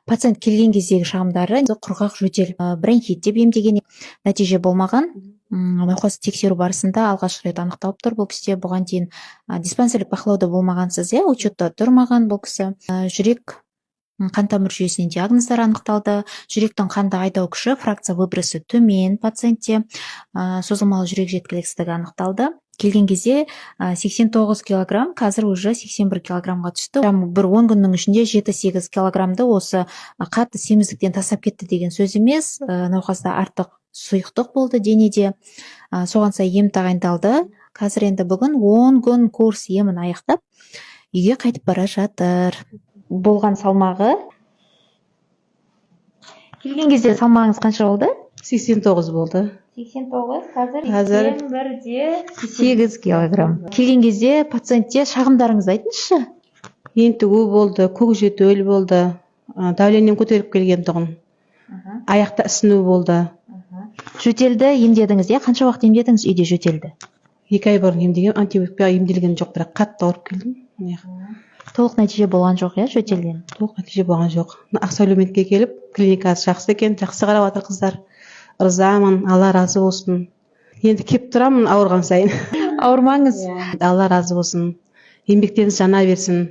пациент келген кездегі шағымдары құрғақ жөтел, бронхит деп емдеген, нәтиже болмаған. Науқас тексеру барысында алғаш рет анықталып тұр бұл кісіде. Бұған дейін диспансерлік бақылауда болмағансыз, учетта тұрмаған бұл кісі. Жүрек қан тамыр жүйесінен диагноздар анықталды. Жүректің қанды айдау күші, фракция выбросы төмен пациентте. Созылмалы жүрек жеткіліксіздігі анықталды. Келген кезде 89 килограмм, қазір уже 81 килограммға түсті. Бір 10 күннің ішінде 7-8 килограммды осы қатты семіздіктен тастап кетті деген сөз емес. Науқаста артық сұйықтық болды денеде. Соған сай ем тағайындалды. Қазір енді бүгін 10 күн курс емін аяқтап, үйге қайтып бара жатыр. Болған салмағы? Келген кезде салмағыңыз қанша болды? 89 болды. 89, қазір 81-де 8 килограмм. Келген кезде пациентте шағымдарыңызды айтыңызшы. Ентігу болды, көкжөтел болды, давлением көтеріп келген тұғын. Аяқта ісіну болды. Жөтелді емдедіңіз, қанша уақыт емдедіңіз үйде жөтелді? 2 ай бұрын емдеген, антибиотикпен емделген жоқ, бірақ қатты ауырып келдім. Толық нәтиже болған жоқ, жөтелден? Толық нәтиже болған жоқ. Ақсәулеметке келіп, клиникасы жақсы екен, жақсы қарап жатыр қыздар. Ырзамын, Алла разы болсын. Енді кеп тұрамын ауырған сайын. Ауырмаңыз. Алла разы болсын. Еңбектеріңіз жана берсін.